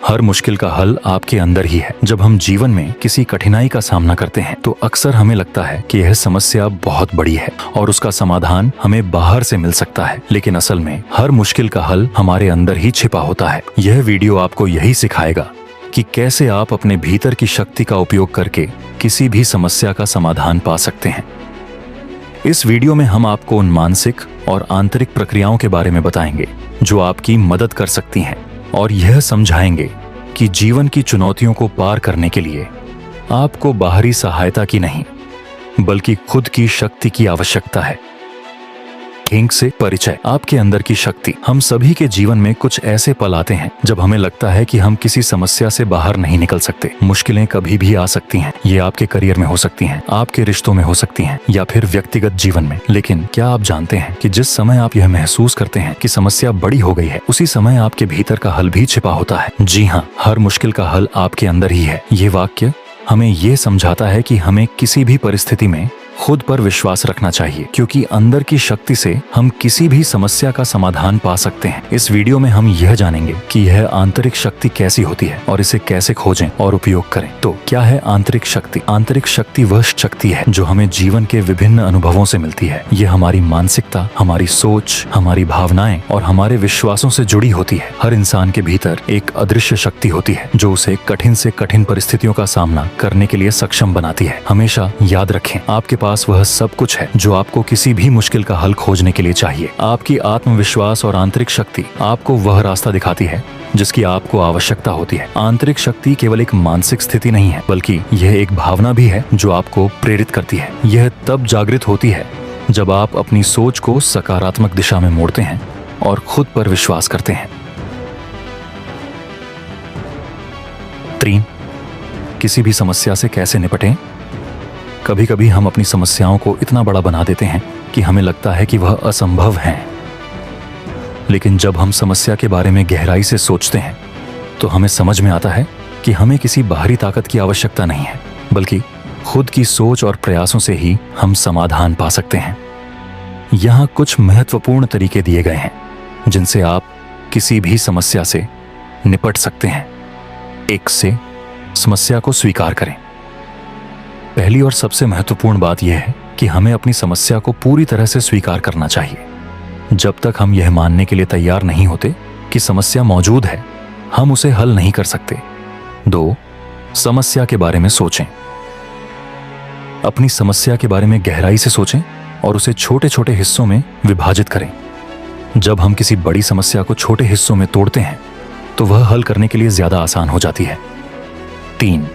हर मुश्किल का हल आपके अंदर ही है। जब हम जीवन में किसी कठिनाई का सामना करते हैं तो अक्सर हमें लगता है कि यह समस्या बहुत बड़ी है और उसका समाधान हमें बाहर से मिल सकता है, लेकिन असल में हर मुश्किल का हल हमारे अंदर ही छिपा होता है। यह वीडियो आपको यही सिखाएगा कि कैसे आप अपने भीतर की शक्ति का उपयोग करके किसी भी समस्या का समाधान पा सकते हैं। इस वीडियो में हम आपको उन मानसिक और आंतरिक प्रक्रियाओं के बारे में बताएंगे जो आपकी मदद कर सकती हैं और यह समझाएंगे कि जीवन की चुनौतियों को पार करने के लिए आपको बाहरी सहायता की नहीं बल्कि खुद की शक्ति की आवश्यकता है। किंग से परिचय। आपके अंदर की शक्ति। हम सभी के जीवन में कुछ ऐसे पल आते हैं जब हमें लगता है कि हम किसी समस्या से बाहर नहीं निकल सकते। मुश्किलें कभी भी आ सकती हैं। ये आपके करियर में हो सकती हैं, आपके रिश्तों में हो सकती हैं या फिर व्यक्तिगत जीवन में। लेकिन क्या आप जानते हैं कि जिस समय आप यह महसूस करते हैं कि समस्या बड़ी हो गई है, उसी समय आपके भीतर का हल भी छिपा होता है। जी हाँ, हर मुश्किल का हल आपके अंदर ही है। ये वाक्य हमें ये समझाता है कि हमें किसी भी परिस्थिति में खुद पर विश्वास रखना चाहिए, क्योंकि अंदर की शक्ति से हम किसी भी समस्या का समाधान पा सकते हैं। इस वीडियो में हम यह जानेंगे कि यह आंतरिक शक्ति कैसी होती है और इसे कैसे खोजें और उपयोग करें। तो क्या है आंतरिक शक्ति? आंतरिक शक्ति वह शक्ति है जो हमें जीवन के विभिन्न अनुभवों से मिलती है। यह हमारी मानसिकता, हमारी सोच, हमारी भावनाएं और हमारे विश्वासों से जुड़ी होती है। हर इंसान के भीतर एक अदृश्य शक्ति होती है जो उसे कठिन से कठिन परिस्थितियों का सामना करने के लिए सक्षम बनाती है। हमेशा याद रखें, आपके पास वह सब कुछ है जो आपको किसी भी मुश्किल का हल खोजने के लिए चाहिए। आपकी आत्मविश्वास और आंतरिक शक्ति आपको वह रास्ता दिखाती है जिसकी आपको आवश्यकता होती है। आंतरिक शक्ति केवल एक मानसिक स्थिति नहीं है, बल्कि यह एक भावना भी है जो आपको प्रेरित करती है। यह तब जागृत होती है जब आप अपनी सोच को सकारात्मक दिशा में मोड़ते हैं और खुद पर विश्वास करते हैं। 3. किसी भी समस्या से कैसे निपटें? कभी कभी हम अपनी समस्याओं को इतना बड़ा बना देते हैं कि हमें लगता है कि वह असंभव है। लेकिन जब हम समस्या के बारे में गहराई से सोचते हैं तो हमें समझ में आता है कि हमें किसी बाहरी ताकत की आवश्यकता नहीं है, बल्कि खुद की सोच और प्रयासों से ही हम समाधान पा सकते हैं। यहाँ कुछ महत्वपूर्ण तरीके दिए गए हैं जिनसे आप किसी भी समस्या से निपट सकते हैं। 1 से समस्या को स्वीकार करें। पहली और सबसे महत्वपूर्ण बात यह है कि हमें अपनी समस्या को पूरी तरह से स्वीकार करना चाहिए। जब तक हम यह मानने के लिए तैयार नहीं होते कि समस्या मौजूद है, हम उसे हल नहीं कर सकते। 2. समस्या के बारे में सोचें। अपनी समस्या के बारे में गहराई से सोचें और उसे छोटे छोटे हिस्सों में विभाजित करें। जब हम किसी बड़ी समस्या को छोटे हिस्सों में तोड़ते हैं तो वह हल करने के लिए ज्यादा आसान हो जाती है। 3.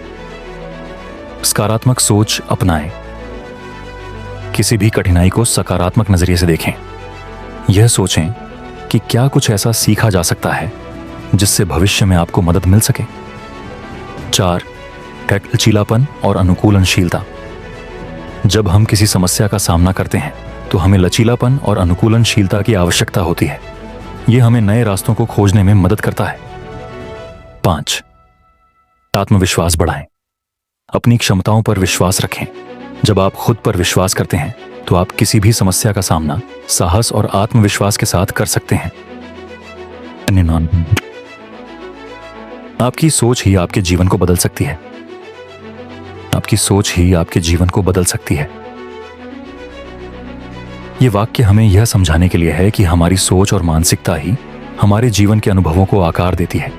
सकारात्मक सोच अपनाएं। किसी भी कठिनाई को सकारात्मक नजरिए से देखें। यह सोचें कि क्या कुछ ऐसा सीखा जा सकता है जिससे भविष्य में आपको मदद मिल सके। 4. लचीलापन और अनुकूलनशीलता। जब हम किसी समस्या का सामना करते हैं तो हमें लचीलापन और अनुकूलनशीलता की आवश्यकता होती है। यह हमें नए रास्तों को खोजने में मदद करता है। 5. आत्मविश्वास बढ़ाएं। अपनी क्षमताओं पर विश्वास रखें। जब आप खुद पर विश्वास करते हैं तो आप किसी भी समस्या का सामना साहस और आत्मविश्वास के साथ कर सकते हैं। आपकी सोच ही आपके जीवन को बदल सकती है। आपकी सोच ही आपके जीवन को बदल सकती है। यह वाक्य हमें यह समझाने के लिए है कि हमारी सोच और मानसिकता ही हमारे जीवन के अनुभवों को आकार देती है।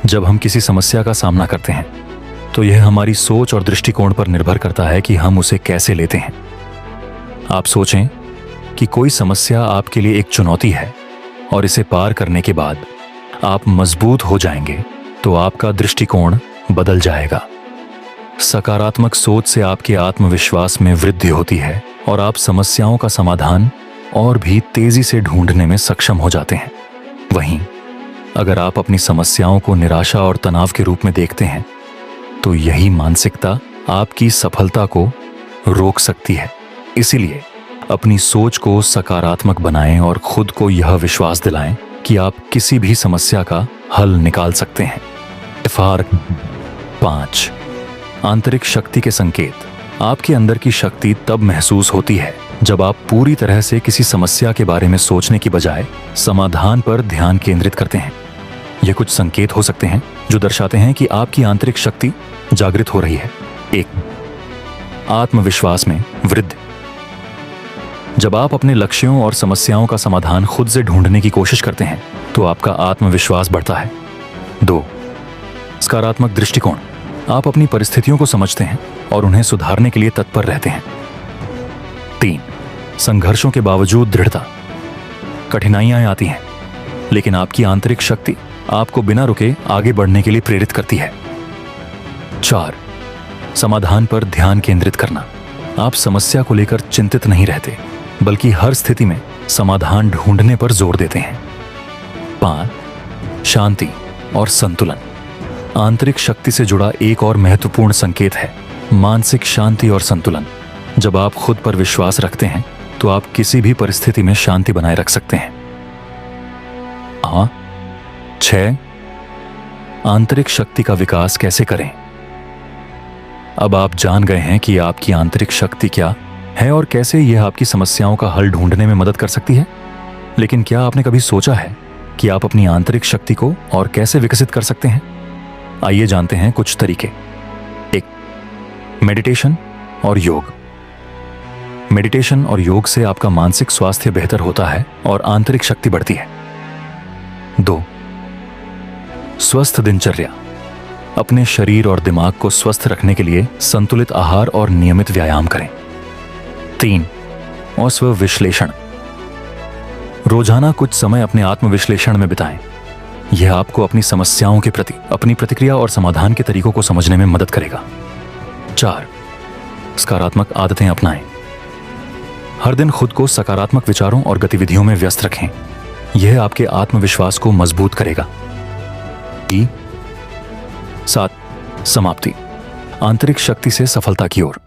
जब हम किसी समस्या का सामना करते हैं तो यह हमारी सोच और दृष्टिकोण पर निर्भर करता है कि हम उसे कैसे लेते हैं। आप सोचें कि कोई समस्या आपके लिए एक चुनौती है और इसे पार करने के बाद आप मजबूत हो जाएंगे तो आपका दृष्टिकोण बदल जाएगा। सकारात्मक सोच से आपके आत्मविश्वास में वृद्धि होती है और आप समस्याओं का समाधान और भी तेजी से ढूंढने में सक्षम हो जाते हैं। वहीं अगर आप अपनी समस्याओं को निराशा और तनाव के रूप में देखते हैं तो यही मानसिकता आपकी सफलता को रोक सकती है। इसीलिए अपनी सोच को सकारात्मक बनाएं और खुद को यह विश्वास दिलाएं कि आप किसी भी समस्या का हल निकाल सकते हैं। 5. आंतरिक शक्ति के संकेत। आपके अंदर की शक्ति तब महसूस होती है जब आप पूरी तरह से किसी समस्या के बारे में सोचने की बजाय समाधान पर ध्यान केंद्रित करते हैं। ये कुछ संकेत हो सकते हैं जो दर्शाते हैं कि आपकी आंतरिक शक्ति जागृत हो रही है। 1. आत्मविश्वास में वृद्धि। जब आप अपने लक्ष्यों और समस्याओं का समाधान खुद से ढूंढने की कोशिश करते हैं तो आपका आत्मविश्वास बढ़ता है। 2. सकारात्मक दृष्टिकोण। आप अपनी परिस्थितियों को समझते हैं और उन्हें सुधारने के लिए तत्पर रहते हैं। 3. संघर्षों के बावजूद दृढ़ता। कठिनाइयां आती हैं, लेकिन आपकी आंतरिक शक्ति आपको बिना रुके आगे बढ़ने के लिए प्रेरित करती है। 4. समाधान पर ध्यान केंद्रित करना। आप समस्या को लेकर चिंतित नहीं रहते, बल्कि हर स्थिति में समाधान ढूंढने पर जोर देते हैं। 5. शांति और संतुलन। आंतरिक शक्ति से जुड़ा एक और महत्वपूर्ण संकेत है मानसिक शांति और संतुलन। जब आप खुद पर विश्वास रखते हैं तो आप किसी भी परिस्थिति में शांति बनाए रख सकते हैं। 6. आंतरिक शक्ति का विकास कैसे करें। अब आप जान गए हैं कि आपकी आंतरिक शक्ति क्या है और कैसे यह आपकी समस्याओं का हल ढूंढने में मदद कर सकती है। लेकिन क्या आपने कभी सोचा है कि आप अपनी आंतरिक शक्ति को और कैसे विकसित कर सकते हैं? आइए जानते हैं कुछ तरीके। 1. मेडिटेशन और योग। मेडिटेशन और योग से आपका मानसिक स्वास्थ्य बेहतर होता है और आंतरिक शक्ति बढ़ती है। 2. स्वस्थ दिनचर्या। अपने शरीर और दिमाग को स्वस्थ रखने के लिए संतुलित आहार और नियमित व्यायाम करें। 3. स्व विश्लेषण। रोजाना कुछ समय अपने आत्मविश्लेषण में बिताएं। यह आपको अपनी समस्याओं के प्रति अपनी प्रतिक्रिया और समाधान के तरीकों को समझने में मदद करेगा। 4. सकारात्मक आदतें अपनाएं। हर दिन खुद को सकारात्मक विचारों और गतिविधियों में व्यस्त रखें। यह आपके आत्मविश्वास को मजबूत करेगा। 7. समाप्ति। आंतरिक शक्ति से सफलता की ओर।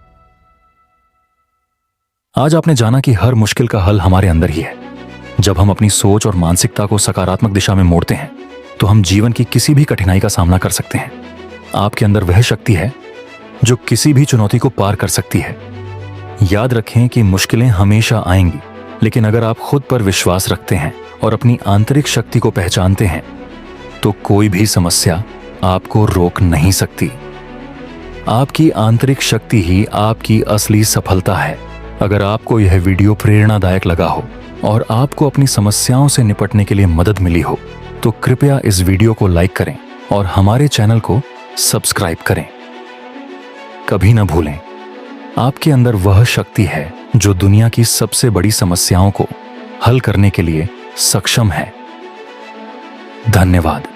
आज आपने जाना कि हर मुश्किल का हल हमारे अंदर ही है। जब हम अपनी सोच और मानसिकता को सकारात्मक दिशा में मोड़ते हैं तो हम जीवन की किसी भी कठिनाई का सामना कर सकते हैं। आपके अंदर वह शक्ति है जो किसी भी चुनौती को पार कर सकती है। याद रखें कि मुश्किलें हमेशा आएंगी, लेकिन अगर आप खुद पर विश्वास रखते हैं और अपनी आंतरिक शक्ति को पहचानते हैं तो कोई भी समस्या आपको रोक नहीं सकती। आपकी आंतरिक शक्ति ही आपकी असली सफलता है। अगर आपको यह वीडियो प्रेरणादायक लगा हो और आपको अपनी समस्याओं से निपटने के लिए मदद मिली हो तो कृपया इस वीडियो को लाइक करें और हमारे चैनल को सब्सक्राइब करें। कभी न भूलें, आपके अंदर वह शक्ति है जो दुनिया की सबसे बड़ी समस्याओं को हल करने के लिए सक्षम है। धन्यवाद।